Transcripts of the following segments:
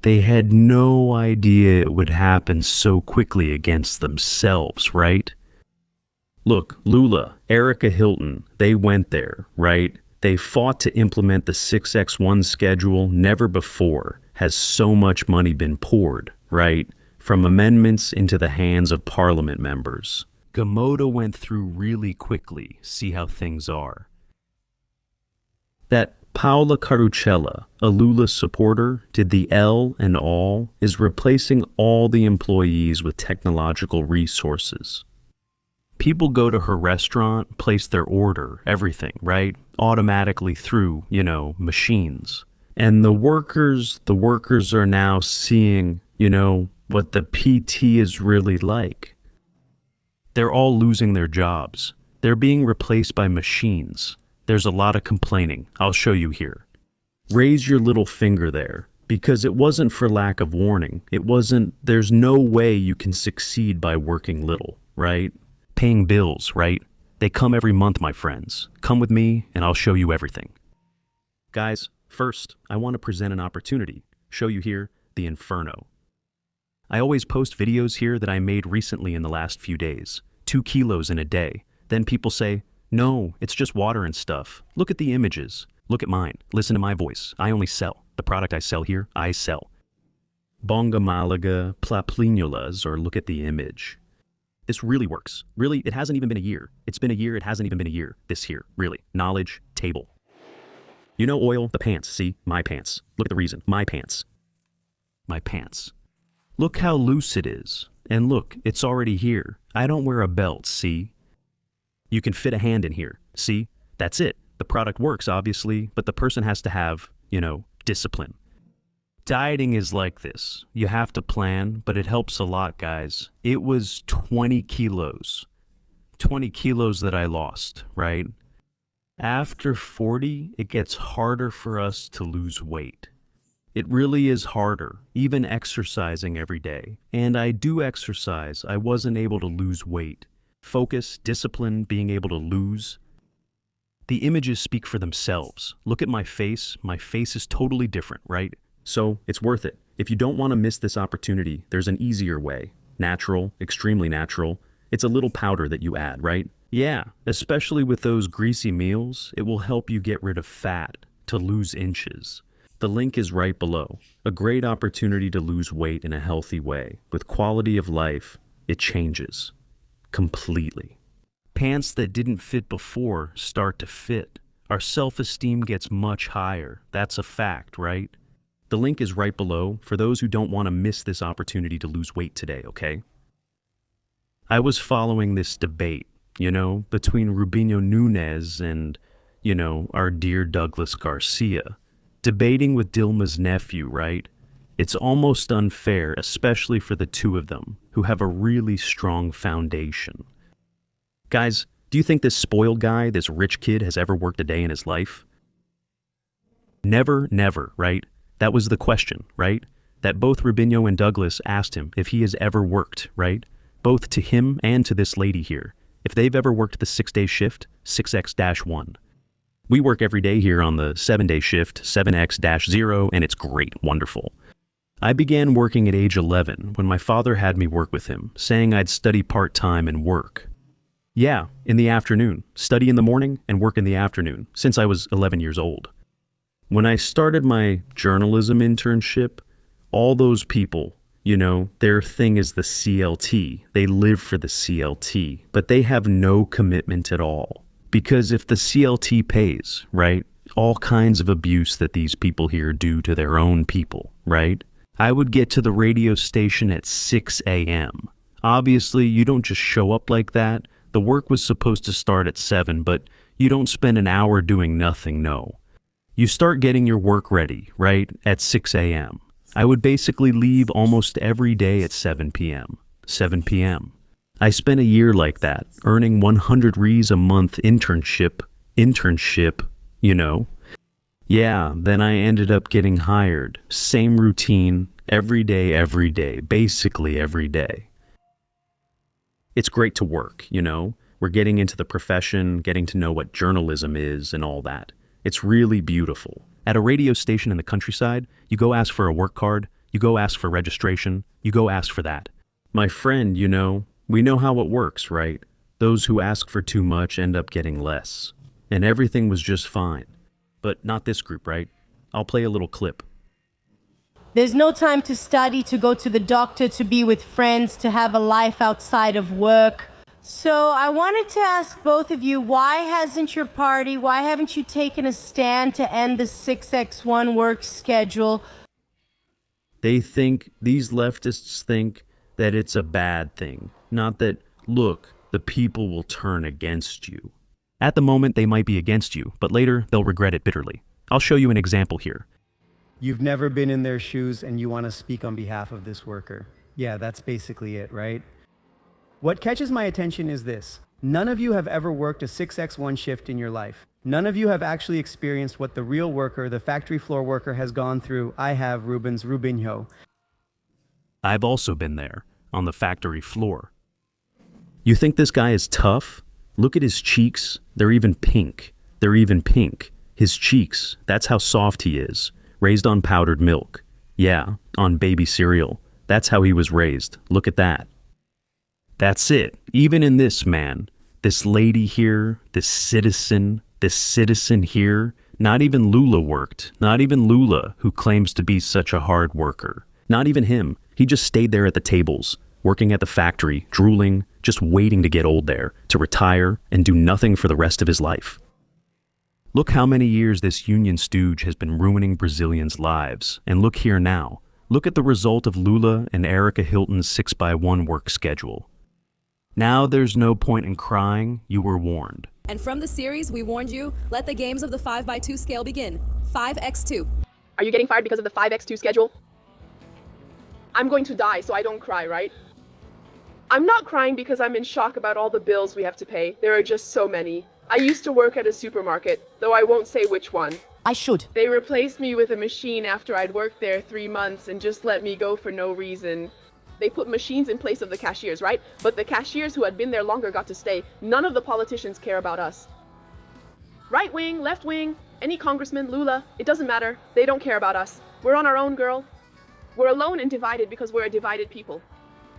They had no idea it would happen so quickly against themselves, right? Look, Lula, Erica Hilton, they went there, right? They fought to implement the 6x1 schedule. Never before has so much money been poured, right? From amendments into the hands of parliament members. Gamoda went through really quickly, see how things are. That Paola Carosella, a Lula supporter, did the L and all, is replacing all the employees with technological resources. People go to her restaurant, place their order, everything, right? Automatically through, machines. And the workers are now seeing, what the PT is really like. They're all losing their jobs. They're being replaced by machines. There's a lot of complaining. I'll show you here. Raise your little finger there, because it wasn't for lack of warning. There's no way you can succeed by working little, right? Paying bills, right? They come every month, my friends. Come with me and I'll show you everything. Guys, first, I want to present an opportunity. Show you here the Inferno. I always post videos here that I made recently in the last few days. 2 kilos in a day. Then people say, no, it's just water and stuff. Look at the images. Look at mine. Listen to my voice. I only sell. The product I sell here, I sell. Bonga Malaga, Plaplinulas, or look at the image. This really works. Really, it hasn't even been a year. It's been a year, it hasn't even been a year. This here, really. Knowledge, table. Oil, the pants, see? My pants. Look at the reason. My pants. My pants. Look how loose it is. And look, it's already here. I don't wear a belt, see? You can fit a hand in here, see? That's it. The product works, obviously, but the person has to have, discipline. Dieting is like this. You have to plan, but it helps a lot, guys. It was 20 kilos. 20 kilos that I lost, right? After 40, it gets harder for us to lose weight. It really is harder, even exercising every day. And I do exercise. I wasn't able to lose weight. Focus, discipline, being able to lose. The images speak for themselves. Look at my face. My face is totally different, right? So it's worth it. If you don't want to miss this opportunity, there's an easier way. Natural, extremely natural. It's a little powder that you add, right? Yeah, especially with those greasy meals, it will help you get rid of fat, to lose inches. The link is right below. A great opportunity to lose weight in a healthy way. With quality of life, it changes. Completely. Pants that didn't fit before start to fit. Our self-esteem gets much higher. That's a fact, right? The link is right below for those who don't want to miss this opportunity to lose weight today, okay? I was following this debate, between Rubinho Nunes and, our dear Douglas Garcia. Debating with Dilma's nephew, right? It's almost unfair, especially for the two of them, who have a really strong foundation. Guys, do you think this spoiled guy, this rich kid, has ever worked a day in his life? Never, never, right? That was the question, right? That both Rubinho and Douglas asked him if he has ever worked, right? Both to him and to this lady here. If they've ever worked the 6-day shift, 6x-1. We work every day here on the 7-day shift, 7x-0, and it's great, wonderful. I began working at age 11 when my father had me work with him, saying I'd study part-time and work. Yeah, in the afternoon. Study in the morning and work in the afternoon, since I was 11 years old. When I started my journalism internship, all those people, their thing is the CLT. They live for the CLT, but they have no commitment at all. Because if the CLT pays, right, all kinds of abuse that these people here do to their own people, right? I would get to the radio station at 6 a.m. Obviously, you don't just show up like that. The work was supposed to start at 7, but you don't spend an hour doing nothing, no. You start getting your work ready, right, at 6 a.m. I would basically leave almost every day at 7 p.m. 7 p.m. I spent a year like that, earning 100 Rs a month internship, Yeah, then I ended up getting hired. Same routine, every day, basically every day. It's great to work, We're getting into the profession, getting to know what journalism is and all that. It's really beautiful. At a radio station in the countryside, you go ask for a work card, You go ask for registration, you go ask for that. My friend, we know how it works, right? Those who ask for too much end up getting less. And everything was just fine. But not this group, right? I'll play a little clip. There's no time to study, to go to the doctor, to be with friends, to have a life outside of work. So I wanted to ask both of you, why haven't you taken a stand to end the 6x1 work schedule? These leftists think that it's a bad thing, not that, look, the people will turn against you. At the moment, they might be against you, but later they'll regret it bitterly. I'll show you an example here. You've never been in their shoes and you want to speak on behalf of this worker. Yeah, that's basically it, right? What catches my attention is this. None of you have ever worked a 6x1 shift in your life. None of you have actually experienced what the real worker, the factory floor worker, has gone through. I have, Rubinho. I've also been there, on the factory floor. You think this guy is tough? Look at his cheeks. They're even pink. His cheeks, that's how soft he is. Raised on powdered milk. Yeah, on baby cereal. That's how he was raised. Look at that. That's it. Even in this man, this lady here, this citizen here, not even Lula worked. Not even Lula, who claims to be such a hard worker. Not even him. He just stayed there at the tables, working at the factory, drooling, just waiting to get old there, to retire and do nothing for the rest of his life. Look how many years this union stooge has been ruining Brazilians' lives. And look here now. Look at the result of Lula and Erica Hilton's 6x1 work schedule. Now there's no point in crying, you were warned. And from the series, we warned you, let the games of the 5x2 scale begin. 5x2. Are you getting fired because of the 5x2 schedule? I'm going to die, so I don't cry, right? I'm not crying because I'm in shock about all the bills we have to pay. There are just so many. I used to work at a supermarket, though I won't say which one. I should. They replaced me with a machine after I'd worked there 3 months and just let me go for no reason. They put machines in place of the cashiers, right? But the cashiers who had been there longer got to stay. None of the politicians care about us. Right wing, left wing, any congressman, Lula, it doesn't matter. They don't care about us. We're on our own, girl. We're alone and divided because we're a divided people.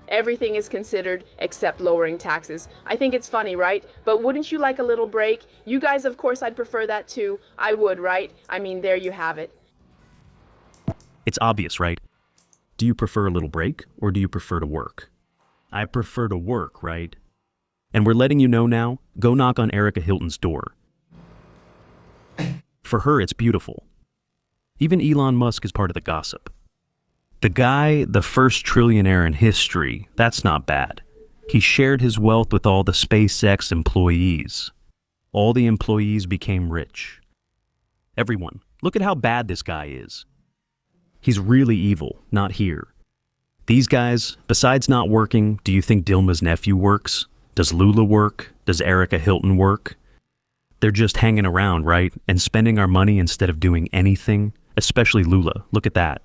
Everything is considered except lowering taxes. I think it's funny, right? But wouldn't you like a little break? You guys, of course, I'd prefer that too. I would, right? I mean, there you have it. It's obvious, right? Do you prefer a little break, or do you prefer to work? I prefer to work, right? And we're letting you know now, go knock on Erica Hilton's door. For her, it's beautiful. Even Elon Musk is part of the gossip. The guy, the first trillionaire in history, that's not bad. He shared his wealth with all the SpaceX employees. All the employees became rich. Everyone, look at how bad this guy is. He's really evil, not here. These guys, besides not working, do you think Dilma's nephew works? Does Lula work? Does Erica Hilton work? They're just hanging around, right? And spending our money instead of doing anything? Especially Lula, look at that.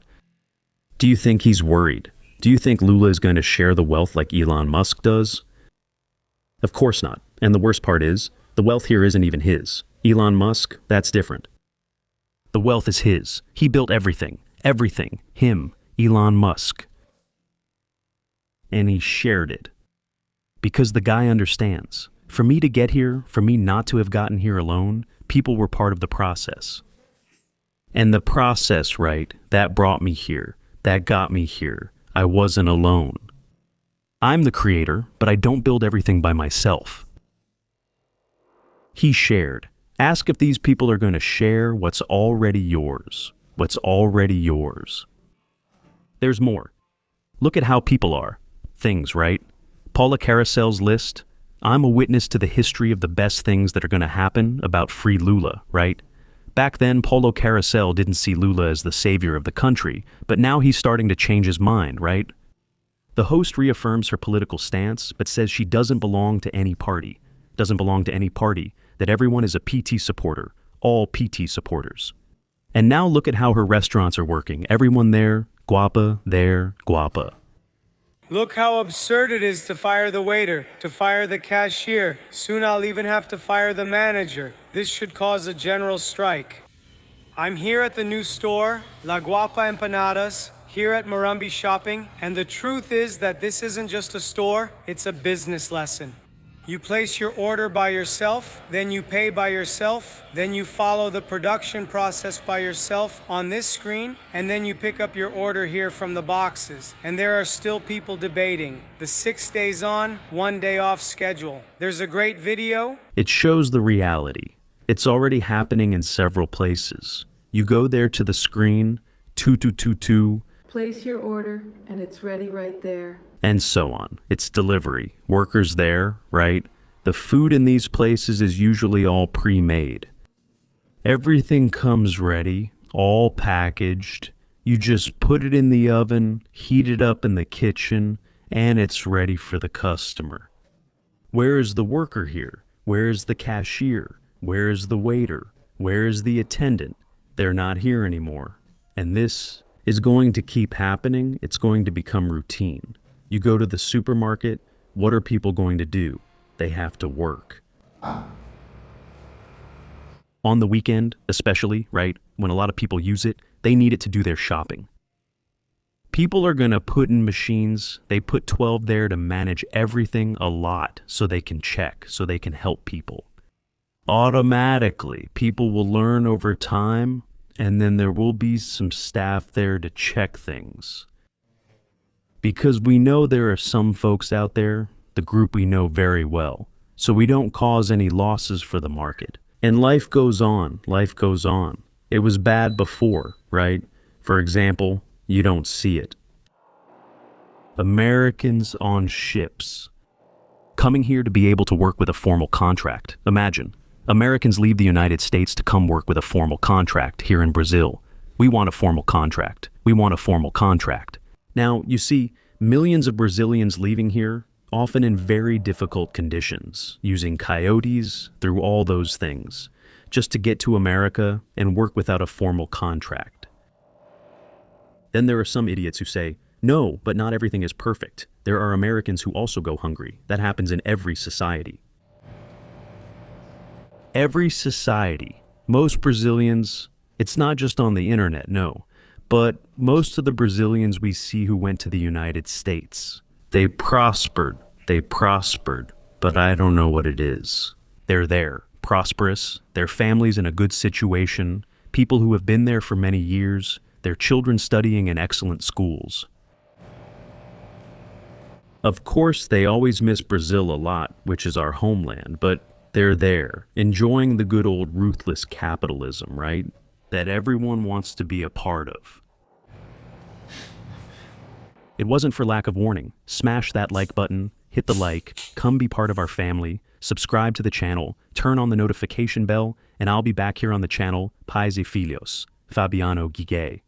Do you think he's worried? Do you think Lula is going to share the wealth like Elon Musk does? Of course not. And the worst part is, the wealth here isn't even his. Elon Musk, that's different. The wealth is his. He built everything. Everything. Him. Elon Musk. And he shared it. Because the guy understands. For me to get here, for me not to have gotten here alone, people were part of the process. And the process, right, that brought me here. That got me here. I wasn't alone. I'm the creator, but I don't build everything by myself. He shared. Ask if these people are going to share what's already yours. What's already yours. There's more. Look at how people are. Things, right? Paola Carosella's list. I'm a witness to the history of the best things that are going to happen about free Lula, right? Back then, Paola Carosella didn't see Lula as the savior of the country, but now he's starting to change his mind, right? The host reaffirms her political stance, but says she doesn't belong to any party. Doesn't belong to any party, that everyone is a PT supporter, all PT supporters. And now look at how her restaurants are working. Everyone there, guapa, there, guapa. Look how absurd it is to fire the waiter, to fire the cashier. Soon I'll even have to fire the manager. This should cause a general strike. I'm here at the new store, La Guapa Empanadas, here at Marumbi Shopping, and the truth is that this isn't just a store, it's a business lesson. You place your order by yourself, then you pay by yourself, then you follow the production process by yourself on this screen, and then you pick up your order here from the boxes. And there are still people debating the 6 days on, 1 day off schedule. There's a great video. It shows the reality. It's already happening in several places. You go there to the screen, 2222, Place your order, and it's ready right there. and so on. It's delivery. Workers there, right? The food in these places is usually all pre-made. Everything comes ready, all packaged. You just put it in the oven, heat it up in the kitchen, and it's ready for the customer. Where is the worker here? Where is the cashier? Where is the waiter? Where is the attendant? They're not here anymore. And this is going to keep happening. It's going to become routine. You go to the supermarket, what are people going to do? They have to work. On the weekend, especially, right, when a lot of people use it, they need it to do their shopping. People are going to put in machines, they put 12 there to manage everything a lot so they can check, so they can help people. Automatically, people will learn over time, and then there will be some staff there to check things. Because we know there are some folks out there, the group we know very well, so we don't cause any losses for the market. And life goes on, life goes on. It was bad before, right? For example, you don't see it. Americans on ships. Coming here to be able to work with a formal contract. Imagine, Americans leave the United States to come work with a formal contract here in Brazil. We want a formal contract. We want a formal contract. Now, you see, millions of Brazilians leaving here, often in very difficult conditions, using coyotes, through all those things, just to get to America and work without a formal contract. Then there are some idiots who say, no, but not everything is perfect. There are Americans who also go hungry. That happens in every society. Every society, most Brazilians, it's not just on the internet, no, but most of the Brazilians we see who went to the United States, they prospered, but I don't know what it is. They're there, prosperous, their families in a good situation, people who have been there for many years, their children studying in excellent schools. Of course, they always miss Brazil a lot, which is our homeland, but they're there, enjoying the good old ruthless capitalism, right? That everyone wants to be a part of. It wasn't for lack of warning. Smash that like button, hit the like, come be part of our family, subscribe to the channel, turn on the notification bell, and I'll be back here on the channel, Pais e Filhos, Fabiano Guiguet.